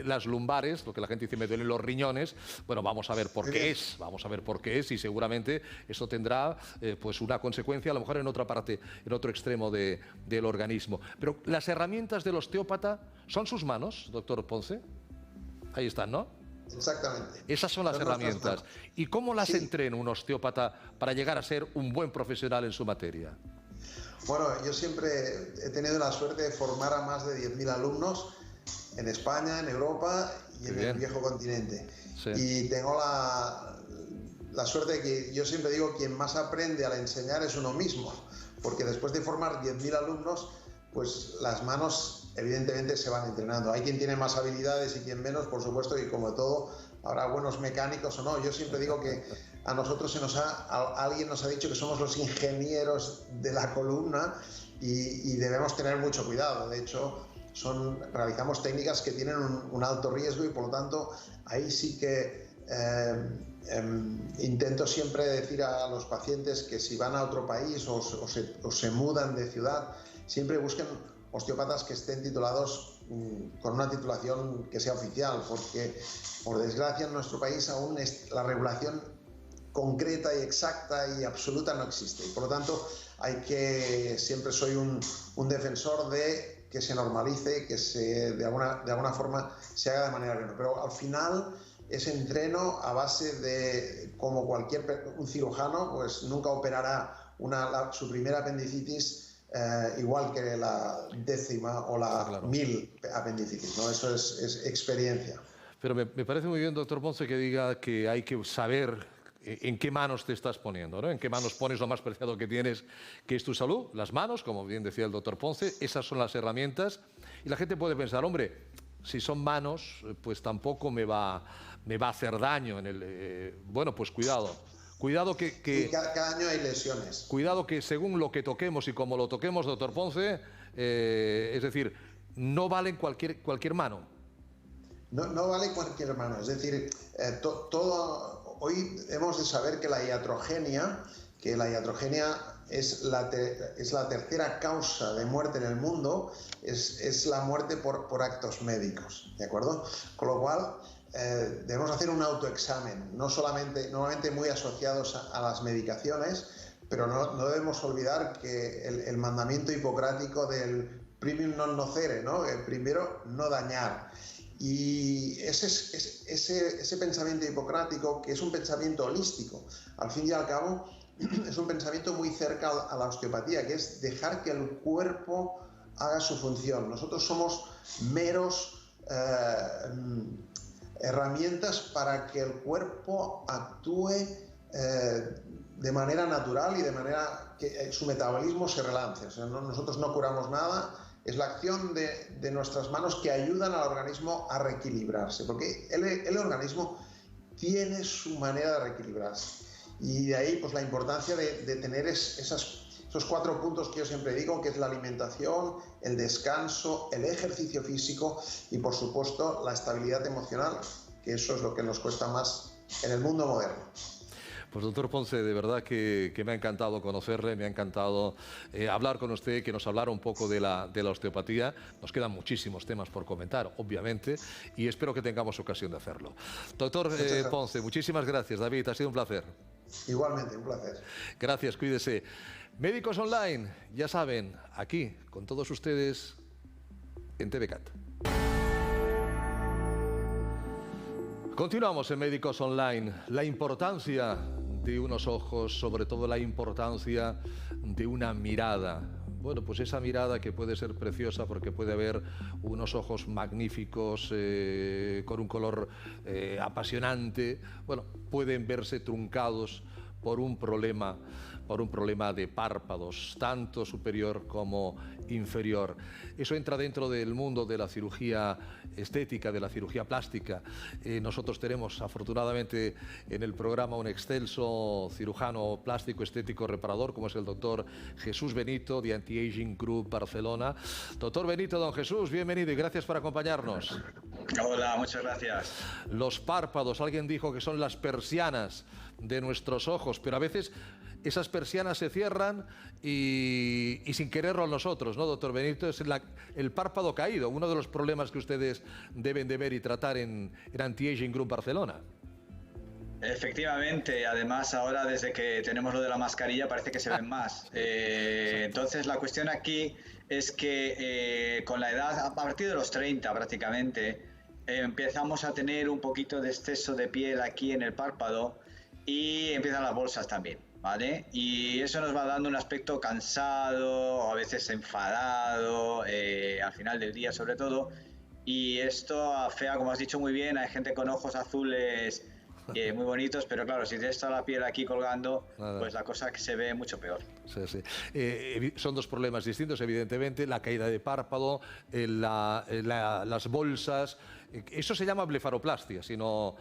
las lumbares, lo que la gente dice, me duelen los riñones. Bueno, vamos a ver por qué es, y seguramente eso tendrá pues una consecuencia, a lo mejor en otra parte, en otro extremo del organismo. Pero las herramientas del osteópata son sus manos, doctor Ponce. Ahí están, ¿no? Exactamente. Esas son las herramientas. ¿Y cómo las entrena un osteópata para llegar a ser un buen profesional en su materia? Bueno, yo siempre he tenido la suerte de formar a más de 10.000 alumnos en España, en Europa y en el viejo continente. Sí. Y tengo la suerte de que yo siempre digo, quien más aprende al enseñar es uno mismo, porque después de formar 10.000 alumnos, pues las manos evidentemente se van entrenando. Hay quien tiene más habilidades y quien menos, por supuesto, y como todo, habrá buenos mecánicos o no. Yo siempre digo que a nosotros alguien nos ha dicho que somos los ingenieros de la columna y debemos tener mucho cuidado. De hecho, realizamos técnicas que tienen un alto riesgo y por lo tanto ahí sí que intento siempre decir a los pacientes que si van a otro país o se mudan de ciudad, siempre busquen osteópatas que estén titulados con una titulación que sea oficial, porque por desgracia en nuestro país aún la regulación concreta y exacta y absoluta no existe. Y por lo tanto siempre soy un defensor de que se normalice, que de alguna forma se haga de manera real. Pero al final ese entreno a base de, como un cirujano, pues nunca operará su primera apendicitis igual que la 10ª o la 1000 apendicitis, ¿no? Eso es experiencia. Pero me parece muy bien, doctor Ponce, que diga que hay que saber en qué manos te estás poniendo, ¿no? En qué manos pones lo más preciado que tienes, que es tu salud. Las manos, como bien decía el doctor Ponce, esas son las herramientas. Y la gente puede pensar, hombre, si son manos, pues tampoco me va a hacer daño. Bueno, pues cuidado Cuidado que cada año hay lesiones. Cuidado que según lo que toquemos y como lo toquemos, doctor Ponce, es decir, no vale cualquier mano. No vale cualquier mano, es decir, hoy hemos de saber que la iatrogenia es la tercera causa de muerte en el mundo, es la muerte por actos médicos, ¿de acuerdo? Con lo cual, debemos hacer un autoexamen, normalmente muy asociados a las medicaciones, pero no debemos olvidar que el mandamiento hipocrático del primum non nocere, ¿no? El primero, no dañar. Y ese pensamiento hipocrático, que es un pensamiento holístico, al fin y al cabo, es un pensamiento muy cerca a la osteopatía, que es dejar que el cuerpo haga su función. Nosotros somos meros herramientas para que el cuerpo actúe de manera natural y de manera que su metabolismo se relance. O sea, nosotros no curamos nada, es la acción de nuestras manos que ayudan al organismo a reequilibrarse, porque el organismo tiene su manera de reequilibrarse. Y de ahí pues la importancia de tener esos 4 puntos que yo siempre digo, que es la alimentación, el descanso, el ejercicio físico y por supuesto la estabilidad emocional, que eso es lo que nos cuesta más en el mundo moderno. Pues doctor Ponce, de verdad que me ha encantado conocerle, me ha encantado hablar con usted, que nos hablara un poco de la osteopatía. Nos quedan muchísimos temas por comentar, obviamente, y espero que tengamos ocasión de hacerlo. Doctor Ponce, muchísimas gracias. David, ha sido un placer. Igualmente, un placer. Gracias, cuídese. Médicos Online, ya saben, aquí, con todos ustedes, en TVCAT. Continuamos en Médicos Online. La importancia de unos ojos, sobre todo la importancia de una mirada. Bueno, pues esa mirada que puede ser preciosa porque puede haber unos ojos magníficos, con un color apasionante. Bueno, pueden verse truncados por un problema de párpados, tanto superior como inferior. Eso entra dentro del mundo de la cirugía estética, de la cirugía plástica. Nosotros tenemos afortunadamente en el programa un excelso cirujano plástico estético reparador como es el doctor Jesús Benito de Anti-Aging Group Barcelona. Doctor Benito, don Jesús, bienvenido y gracias por acompañarnos. Hola, muchas gracias. Los párpados, alguien dijo que son las persianas de nuestros ojos, pero a veces esas persianas se cierran y sin quererlo nosotros, ¿no, doctor Benito? Es el párpado caído, uno de los problemas que ustedes deben de ver y tratar en Anti-Aging Group Barcelona. Efectivamente, además ahora desde que tenemos lo de la mascarilla parece que se ven más. Entonces la cuestión aquí es que con la edad, a partir de los 30 prácticamente, empezamos a tener un poquito de exceso de piel aquí en el párpado y empiezan las bolsas también, ¿vale? Y eso nos va dando un aspecto cansado, a veces enfadado, al final del día sobre todo, y esto afea, como has dicho muy bien, hay gente con ojos azules muy bonitos, pero claro, si tienes toda la piel aquí colgando, pues la cosa que se ve mucho peor. Sí, sí. Son dos problemas distintos, evidentemente, la caída de párpado, las bolsas. Eso se llama blefaroplastia, si no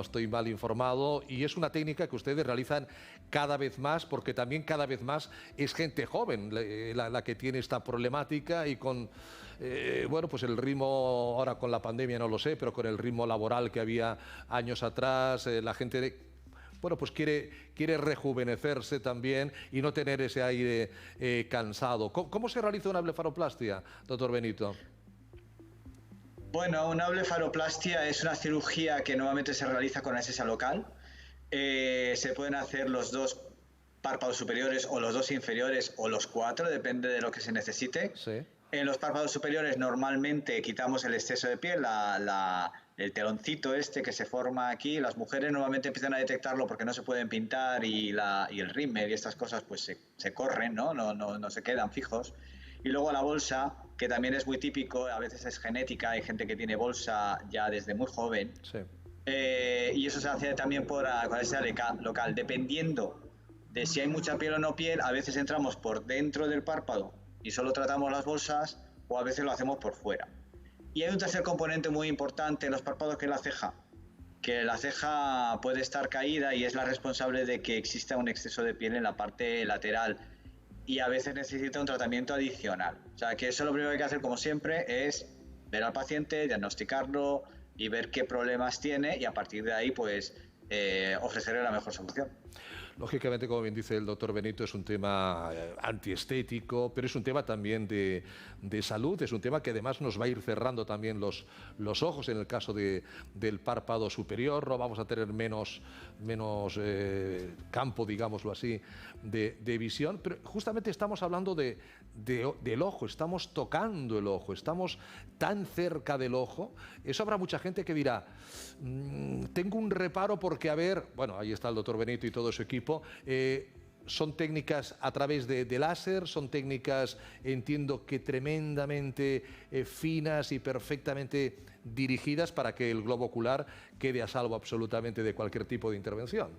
estoy mal informado, y es una técnica que ustedes realizan cada vez más, porque también cada vez más es gente joven la que tiene esta problemática y con... bueno, pues el ritmo, ahora con la pandemia no lo sé, pero con el ritmo laboral que había años atrás, la gente, bueno, pues quiere rejuvenecerse también y no tener ese aire cansado. ¿Cómo se realiza una blefaroplastia, doctor Benito? Bueno, una blefaroplastia es una cirugía que normalmente se realiza con anestesia local. Se pueden hacer los 2 párpados superiores o los 2 inferiores o los 4, depende de lo que se necesite. Sí. En los párpados superiores normalmente quitamos el exceso de piel, el teloncito este que se forma aquí. Las mujeres normalmente empiezan a detectarlo porque no se pueden pintar y el rímel y estas cosas pues se corren, ¿no? No se quedan fijos. Y luego la bolsa, que también es muy típico, a veces es genética, hay gente que tiene bolsa ya desde muy joven. Sí. Y eso se hace también por anestesia local. Dependiendo de si hay mucha piel o no piel, a veces entramos por dentro del párpado y solo tratamos las bolsas, o a veces lo hacemos por fuera. Y hay un tercer componente muy importante en los párpados, que es la ceja. que la ceja puede estar caída y es la responsable de que exista un exceso de piel en la parte lateral y a veces necesita un tratamiento adicional. O sea, que eso lo primero que hay que hacer, como siempre, es ver al paciente, diagnosticarlo y ver qué problemas tiene y a partir de ahí, pues, ofrecerle la mejor solución. Lógicamente, como bien dice el doctor Benito, es un tema antiestético, pero es un tema también de salud, es un tema que además nos va a ir cerrando también los ojos en el caso del párpado superior, no vamos a tener menos campo, digámoslo así, de visión, pero justamente estamos hablando del ojo, estamos tocando el ojo, estamos tan cerca del ojo, eso habrá mucha gente que dirá, tengo un reparo porque, a ver, bueno, ahí está el doctor Benito y todo su equipo, son técnicas a través de láser, son técnicas, entiendo que tremendamente finas y perfectamente dirigidas para que el globo ocular quede a salvo absolutamente de cualquier tipo de intervención.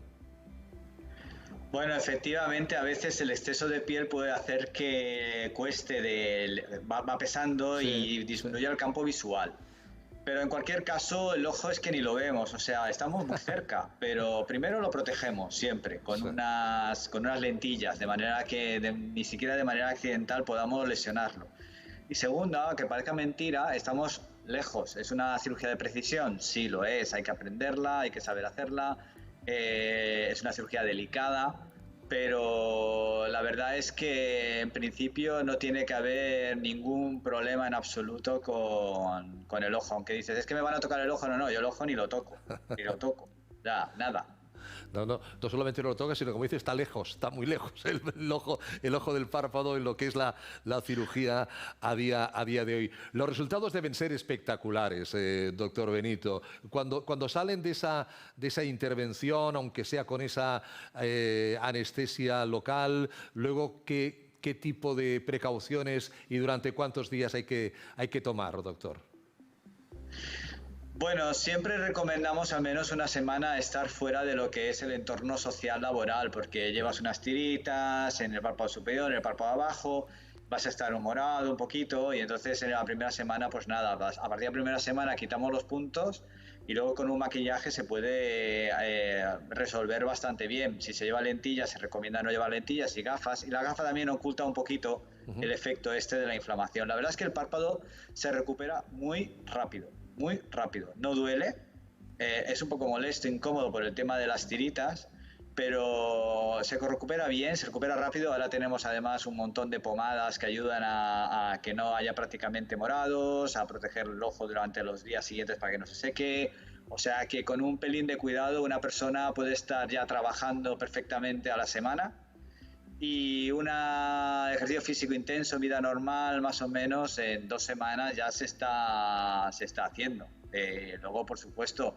Bueno, efectivamente, a veces el exceso de piel puede hacer que cueste, va pesando y disminuya el campo visual. Pero en cualquier caso, el ojo es que ni lo vemos, o sea, estamos muy cerca, pero primero lo protegemos siempre con unas lentillas, de manera que ni siquiera de manera accidental podamos lesionarlo. Y segunda, que parezca mentira, estamos lejos. ¿Es una cirugía de precisión? Sí, lo es, hay que aprenderla, hay que saber hacerla, es una cirugía delicada, pero la verdad es que en principio no tiene que haber ningún problema en absoluto con el ojo, aunque dices, es que me van a tocar el ojo, no, yo el ojo ni lo toco, ya, nada. No solamente no lo toca, sino como dice, está lejos, está muy lejos el ojo del párpado en lo que es la cirugía a día de hoy. Los resultados deben ser espectaculares, doctor Benito. Cuando salen de esa intervención, aunque sea con esa anestesia local, luego, ¿qué tipo de precauciones y durante cuántos días hay que tomar, doctor? Bueno, siempre recomendamos al menos una semana estar fuera de lo que es el entorno social laboral, porque llevas unas tiritas en el párpado superior, en el párpado abajo, vas a estar humorado un poquito y entonces en la primera semana, pues nada, a partir de la primera semana quitamos los puntos y luego con un maquillaje se puede resolver bastante bien. Si se lleva lentillas, se recomienda no llevar lentillas y gafas, y la gafa también oculta un poquito el efecto de la inflamación. La verdad es que el párpado se recupera muy rápido, no duele, es un poco molesto, incómodo por el tema de las tiritas, pero se recupera bien, se recupera rápido. Ahora tenemos además un montón de pomadas que ayudan a que no haya prácticamente morados, a proteger el ojo durante los días siguientes para que no se seque. O sea que con un pelín de cuidado una persona puede estar ya trabajando perfectamente a la semana, y un ejercicio físico intenso en vida normal, más o menos en 2 semanas ya se está haciendo. Luego, por supuesto,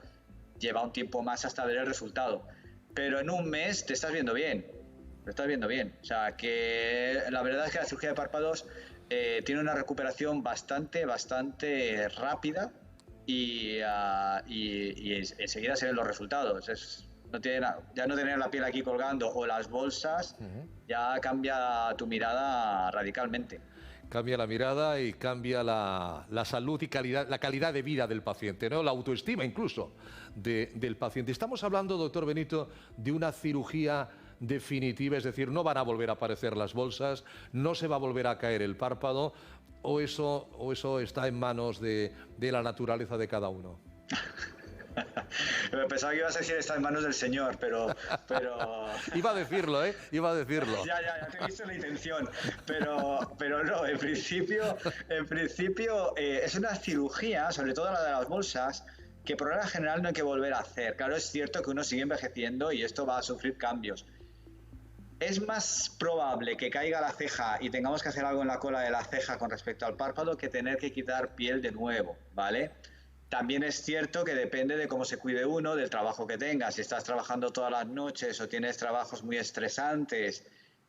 lleva un tiempo más hasta ver el resultado, pero en un mes te estás viendo bien, O sea que la verdad es que la cirugía de párpados tiene una recuperación bastante rápida y enseguida se ven los resultados. Ya no tener la piel aquí colgando o las bolsas, ya cambia tu mirada radicalmente. Cambia la mirada y cambia la salud y la calidad de vida del paciente, ¿no? La autoestima incluso del paciente. Estamos hablando, doctor Benito, de una cirugía definitiva, es decir, no van a volver a aparecer las bolsas, no se va a volver a caer el párpado, o eso está en manos de la naturaleza de cada uno. Pensaba que ibas a decir está en manos del Señor, pero... Iba a decirlo, Ya te he visto la intención, pero no, en principio es una cirugía, sobre todo la de las bolsas, que por regla general no hay que volver a hacer. Claro, es cierto que uno sigue envejeciendo y esto va a sufrir cambios. Es más probable que caiga la ceja y tengamos que hacer algo en la cola de la ceja con respecto al párpado que tener que quitar piel de nuevo, ¿vale? También es cierto que depende de cómo se cuide uno, del trabajo que tengas. Si estás trabajando todas las noches o tienes trabajos muy estresantes.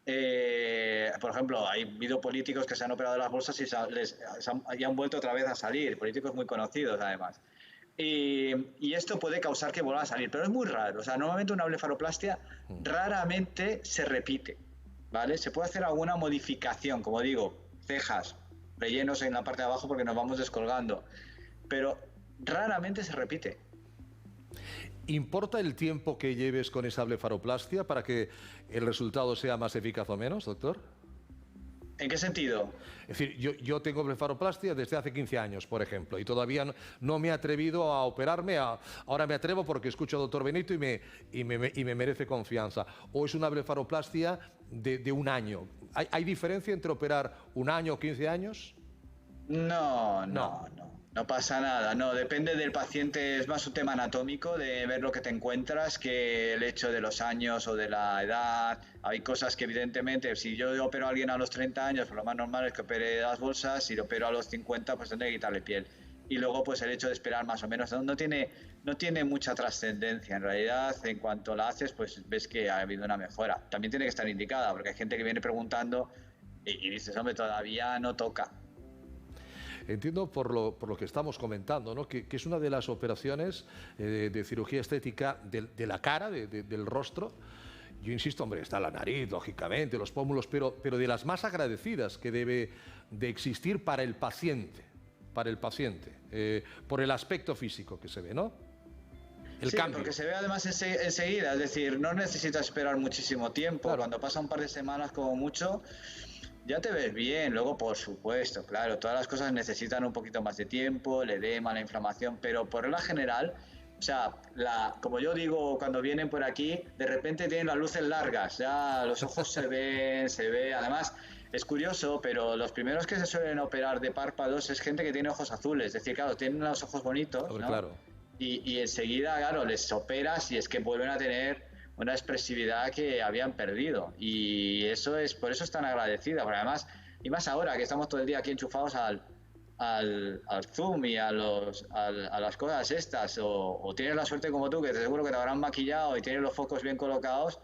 Por ejemplo, hay habido políticos que se han operado las bolsas y han vuelto otra vez a salir. Políticos muy conocidos, además. Y esto puede causar que vuelva a salir, pero es muy raro. O sea, normalmente una blefaroplastia raramente se repite, ¿vale? Se puede hacer alguna modificación, como digo, cejas, rellenos en la parte de abajo porque nos vamos descolgando. Pero raramente se repite. ¿Importa el tiempo que lleves con esa blefaroplastia para que el resultado sea más eficaz o menos, doctor? ¿En qué sentido? Es decir, yo tengo blefaroplastia desde hace 15 años, por ejemplo, y todavía no me he atrevido a operarme. Ahora me atrevo porque escucho al doctor Benito y me merece confianza. ¿O es una blefaroplastia de un año? ¿Hay diferencia entre operar un año o 15 años? No pasa nada, no, depende del paciente, es más un tema anatómico de ver lo que te encuentras que el hecho de los años o de la edad. Hay cosas que evidentemente, si yo opero a alguien a los 30 años, pues lo más normal es que opere las bolsas, si lo opero a los 50, pues tendré que quitarle piel. Y luego pues el hecho de esperar más o menos, no tiene mucha trascendencia, en realidad en cuanto la haces pues ves que ha habido una mejora. También tiene que estar indicada, porque hay gente que viene preguntando y dices, hombre, todavía no toca. Entiendo por lo que estamos comentando, ¿no? que es una de las operaciones de cirugía estética de la cara, del rostro. Yo insisto, hombre, está la nariz, lógicamente, los pómulos, pero de las más agradecidas que debe de existir para el paciente, por el aspecto físico que se ve, ¿no? El cambio. Porque se ve además enseguida, es decir, no necesitas esperar muchísimo tiempo, claro. Cuando pasa un par de semanas como mucho, ya te ves bien. Luego, por supuesto, claro, todas las cosas necesitan un poquito más de tiempo, el edema, la inflamación, pero por regla general, o sea, como yo digo cuando vienen por aquí, de repente tienen las luces largas, ya los ojos se ve, además es curioso, pero los primeros que se suelen operar de párpados es gente que tiene ojos azules, es decir, claro, tienen los ojos bonitos, ¿no? Claro. Y enseguida, claro, les operas y es que vuelven a tener una expresividad que habían perdido, y eso es, por eso es tan agradecida, porque además, y más ahora que estamos todo el día aquí enchufados al Zoom y a las cosas estas, o tienes la suerte como tú, que te seguro que te habrán maquillado y tienes los focos bien colocados,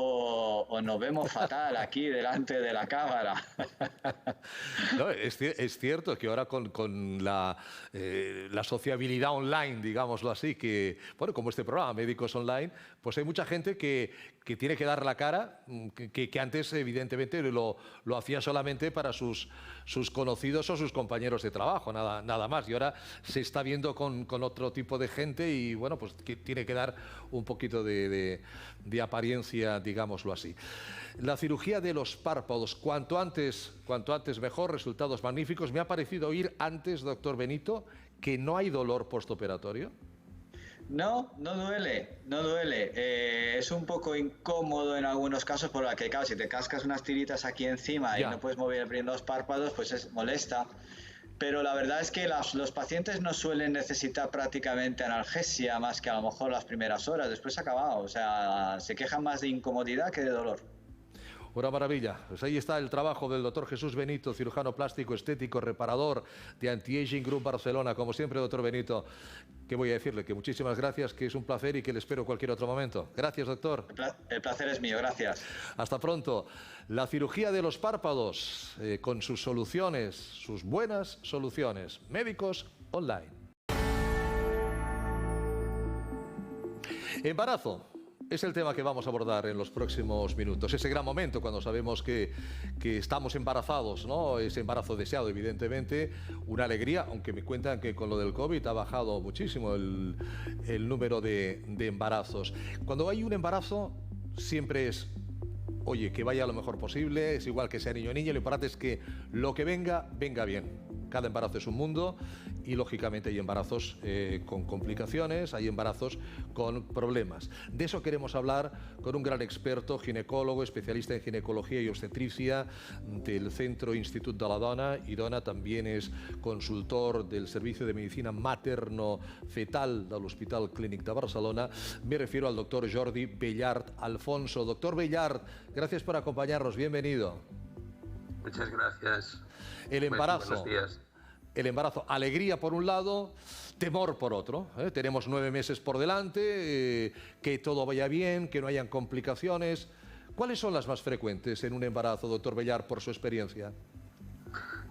o nos vemos fatal aquí delante de la cámara. No, es cierto que ahora con la sociabilidad online, digámoslo así, que, bueno, como este programa, Médicos Online, pues hay mucha gente que tiene que dar la cara, que antes evidentemente lo hacía solamente para sus conocidos o sus compañeros de trabajo, nada más. Y ahora se está viendo con otro tipo de gente y, bueno, pues que tiene que dar un poquito de apariencia, digámoslo así. La cirugía de los párpados, cuanto antes mejor, resultados magníficos. Me ha parecido oír antes, doctor Benito, que no hay dolor postoperatorio. No duele. Es un poco incómodo en algunos casos, por la que, claro, si te cascas unas tiritas aquí encima y no puedes mover bien los párpados, pues molesta. Pero la verdad es que los pacientes no suelen necesitar prácticamente analgesia más que a lo mejor las primeras horas, después se ha acabado. O sea, se quejan más de incomodidad que de dolor. Una maravilla. Pues ahí está el trabajo del doctor Jesús Benito, cirujano plástico, estético, reparador de Anti-Aging Group Barcelona. Como siempre, doctor Benito, ¿qué voy a decirle? Que muchísimas gracias, que es un placer y que le espero cualquier otro momento. Gracias, doctor. El placer es mío, gracias. Hasta pronto. La cirugía de los párpados, con sus soluciones, sus buenas soluciones. Médicos Online. Embarazo. Es el tema que vamos a abordar en los próximos minutos. Ese gran momento cuando sabemos que estamos embarazados, ¿no? Ese embarazo deseado, evidentemente. Una alegría, aunque me cuentan que con lo del COVID ha bajado muchísimo el número de embarazos. Cuando hay un embarazo, siempre es, oye, que vaya lo mejor posible, es igual que sea niño o niña, lo importante es que lo que venga bien. Cada embarazo es un mundo y, lógicamente, hay embarazos con complicaciones, hay embarazos con problemas. De eso queremos hablar con un gran experto, ginecólogo, especialista en ginecología y obstetricia del Centro Institut de la Dona. Y Dona también es consultor del Servicio de Medicina Materno-Fetal del Hospital Clínic de Barcelona. Me refiero al doctor Jordi Bellart Alfonso. Doctor Bellart, gracias por acompañarnos. Bienvenido. Muchas gracias. El embarazo. Buenos días. El embarazo, alegría por un lado, temor por otro. Tenemos 9 meses por delante, que todo vaya bien, que no hayan complicaciones. ¿Cuáles son las más frecuentes en un embarazo, doctor Bellart, por su experiencia?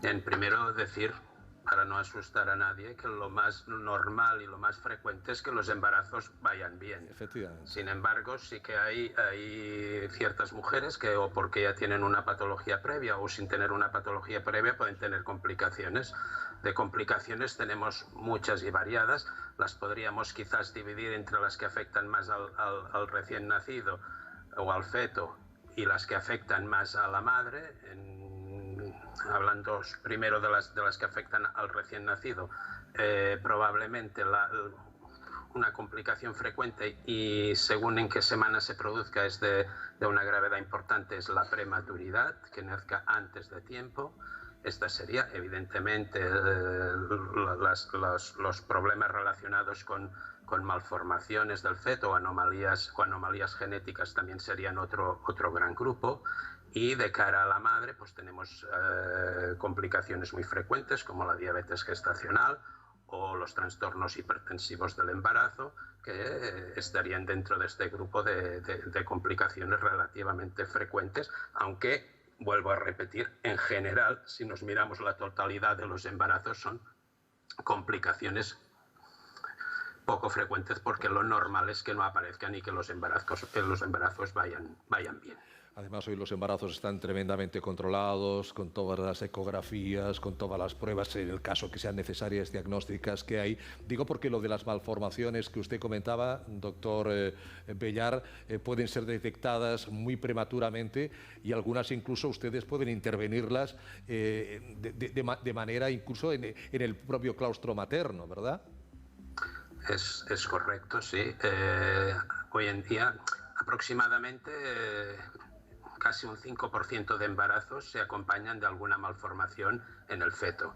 Bien, primero decir, para no asustar a nadie, que lo más normal y lo más frecuente es que los embarazos vayan bien. Efectivamente. Sin embargo, sí que hay ciertas mujeres que, o porque ya tienen una patología previa o sin tener una patología previa, pueden tener complicaciones. De complicaciones tenemos muchas y variadas. Las podríamos quizás dividir entre las que afectan más al recién nacido o al feto y las que afectan más a la madre. Hablando primero de las que afectan al recién nacido, probablemente una complicación frecuente y según en qué semana se produzca es de una gravedad importante, es la prematuridad, que nazca antes de tiempo. Esta sería evidentemente los problemas relacionados con malformaciones del feto o anomalías genéticas también serían otro gran grupo. Y de cara a la madre pues tenemos complicaciones muy frecuentes como la diabetes gestacional o los trastornos hipertensivos del embarazo, que estarían dentro de este grupo de complicaciones relativamente frecuentes, aunque, vuelvo a repetir, en general, si nos miramos la totalidad de los embarazos, son complicaciones poco frecuentes, porque lo normal es que no aparezcan y que los embarazos vayan bien. Además, hoy los embarazos están tremendamente controlados, con todas las ecografías, con todas las pruebas, en el caso que sean necesarias, diagnósticas que hay. Digo porque lo de las malformaciones que usted comentaba, doctor Bellar, pueden ser detectadas muy prematuramente y algunas incluso ustedes pueden intervenirlas de manera incluso en el propio claustro materno, ¿verdad? Es correcto, sí. Hoy en día aproximadamente casi un 5% de embarazos se acompañan de alguna malformación en el feto.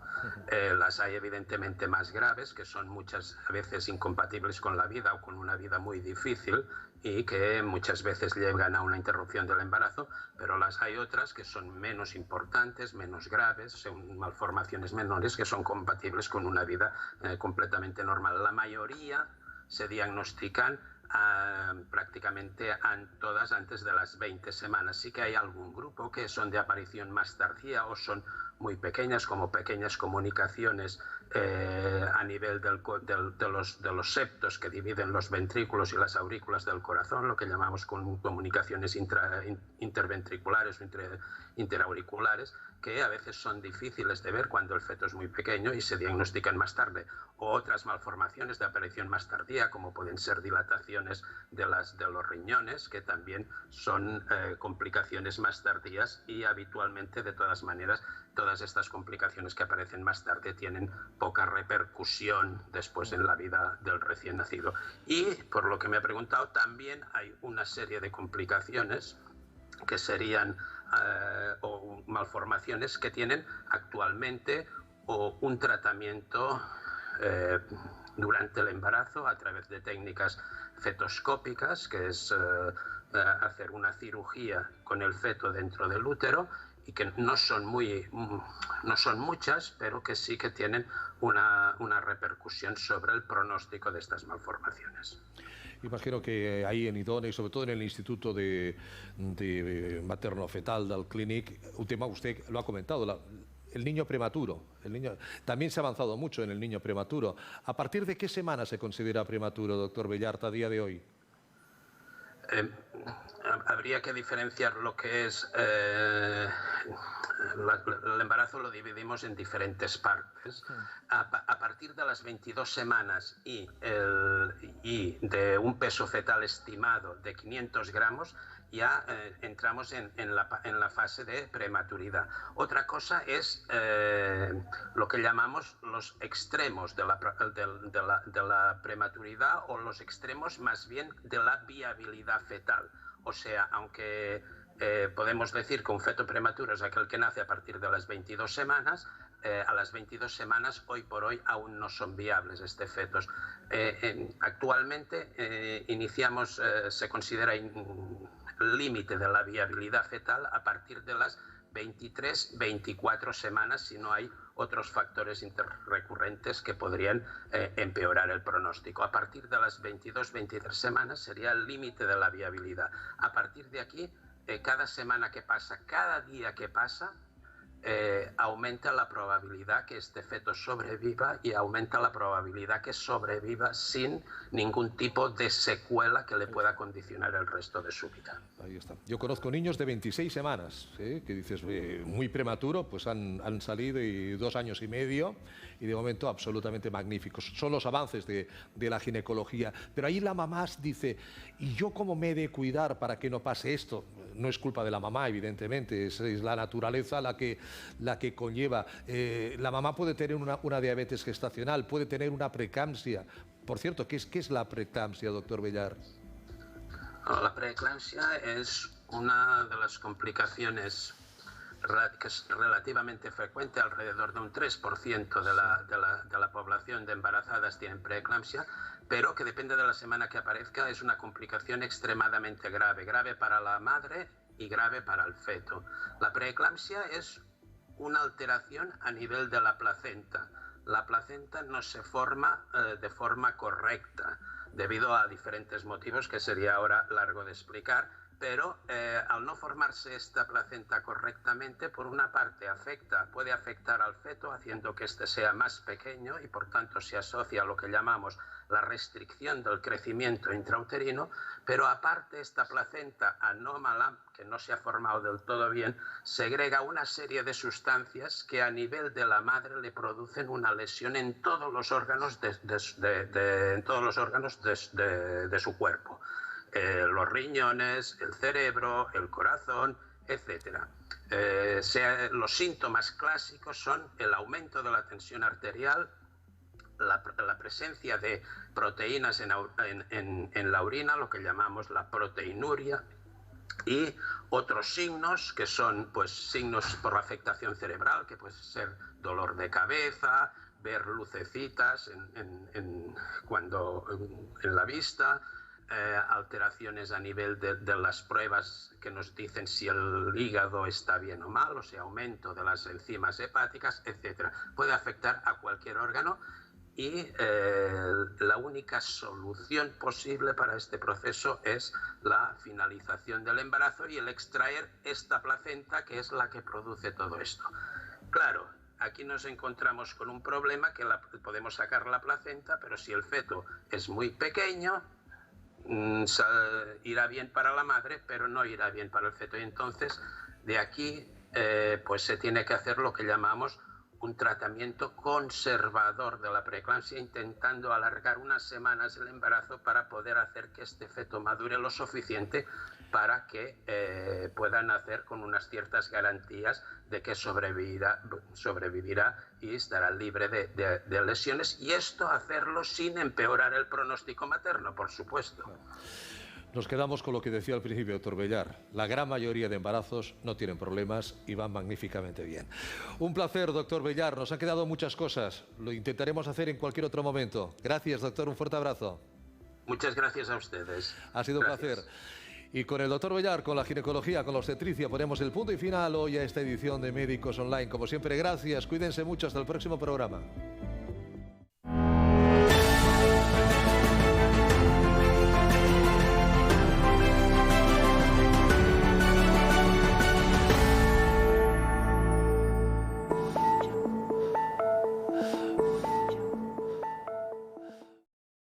Las hay evidentemente más graves, que son muchas veces incompatibles con la vida o con una vida muy difícil y que muchas veces llegan a una interrupción del embarazo, pero las hay otras que son menos importantes, menos graves, son malformaciones menores que son compatibles con una vida completamente normal. La mayoría se diagnostican prácticamente todas antes de las 20 semanas. Sí que hay algún grupo que son de aparición más tardía o son muy pequeñas, como pequeñas comunicaciones a nivel de los septos que dividen los ventrículos y las aurículas del corazón, lo que llamamos comunicaciones interventriculares o interauriculares, que a veces son difíciles de ver cuando el feto es muy pequeño y se diagnostican más tarde, o otras malformaciones de aparición más tardía, como pueden ser dilataciones de los riñones, que también son complicaciones más tardías y habitualmente, de todas maneras, todas estas complicaciones que aparecen más tarde tienen poca repercusión después en la vida del recién nacido. Y, por lo que me ha preguntado, también hay una serie de complicaciones que serían o malformaciones que tienen actualmente o un tratamiento durante el embarazo a través de técnicas fetoscópicas, que es hacer una cirugía con el feto dentro del útero, y que no son muchas, pero que sí que tienen una repercusión sobre el pronóstico de estas malformaciones. Imagino que ahí en Idone, y sobre todo en el Instituto de Materno-Fetal del Clínic, un tema usted lo ha comentado, el niño prematuro. También se ha avanzado mucho en el niño prematuro. ¿A partir de qué semana se considera prematuro, doctor Bellart, a día de hoy? Habría que diferenciar lo que es el embarazo, lo dividimos en diferentes partes. A partir de las 22 semanas y de un peso fetal estimado de 500 gramos, ya entramos en la fase de prematuridad. Otra cosa es lo que llamamos los extremos de la prematuridad, o los extremos más bien de la viabilidad fetal. O sea, aunque podemos decir que un feto prematuro es aquel que nace a partir de las 22 semanas, a las 22 semanas, hoy por hoy, aún no son viables estos fetos. Actualmente se considera el límite de la viabilidad fetal a partir de las 23-24 semanas, si no hay otros factores interrecurrentes que podrían empeorar el pronóstico. A partir de las 22-23 semanas sería el límite de la viabilidad. A partir de aquí, cada semana que pasa, cada día que pasa, aumenta la probabilidad que este feto sobreviva y aumenta la probabilidad que sobreviva sin ningún tipo de secuela que le pueda condicionar el resto de su vida. Ahí está. Yo conozco niños de 26 semanas, que dices, muy prematuro, pues han salido y 2 años y medio, y de momento absolutamente magníficos. Son los avances de la ginecología. Pero ahí la mamá dice, ¿y yo cómo me he de cuidar para que no pase esto? No es culpa de la mamá, evidentemente, es la naturaleza la que conlleva. La mamá puede tener una diabetes gestacional, puede tener una preeclampsia. Por cierto, ¿qué es la preeclampsia, doctor Bellar? La preeclampsia es una de las complicaciones que es relativamente frecuente, alrededor de un 3% de la población de embarazadas tienen preeclampsia, pero que depende de la semana que aparezca, es una complicación extremadamente grave para la madre y grave para el feto. La preeclampsia es una alteración a nivel de la placenta. La placenta no se forma de forma correcta, debido a diferentes motivos que sería ahora largo de explicar, pero al no formarse esta placenta correctamente, por una parte puede afectar al feto, haciendo que éste sea más pequeño y por tanto se asocia a lo que llamamos la restricción del crecimiento intrauterino, pero aparte esta placenta anómala, que no se ha formado del todo bien, segrega una serie de sustancias que a nivel de la madre le producen una lesión en todos los órganos de su cuerpo. Los riñones, el cerebro, el corazón, etc. Los síntomas clásicos son el aumento de la tensión arterial, la presencia de proteínas en la orina, lo que llamamos la proteinuria, y otros signos que son pues signos por afectación cerebral, que puede ser dolor de cabeza, ver lucecitas en la vista, alteraciones a nivel de las pruebas que nos dicen si el hígado está bien o mal, o sea, aumento de las enzimas hepáticas, etc. Puede afectar a cualquier órgano y la única solución posible para este proceso es la finalización del embarazo y el extraer esta placenta, que es la que produce todo esto. Claro, aquí nos encontramos con un problema que podemos sacar la placenta, pero si el feto es muy pequeño, irá bien para la madre, pero no irá bien para el feto. Y entonces, de aquí, pues se tiene que hacer lo que llamamos un tratamiento conservador de la preeclampsia, intentando alargar unas semanas el embarazo para poder hacer que este feto madure lo suficiente para que pueda nacer con unas ciertas garantías de que sobrevivirá y estará libre de lesiones, y esto hacerlo sin empeorar el pronóstico materno, por supuesto. Nos quedamos con lo que decía al principio, doctor Bellar. La gran mayoría de embarazos no tienen problemas y van magníficamente bien. Un placer, doctor Bellar. Nos han quedado muchas cosas. Lo intentaremos hacer en cualquier otro momento. Gracias, doctor. Un fuerte abrazo. Muchas gracias a ustedes. Ha sido un placer. Y con el doctor Bellar, con la ginecología, con la obstetricia, ponemos el punto y final hoy a esta edición de Médicos Online. Como siempre, gracias. Cuídense mucho. Hasta el próximo programa.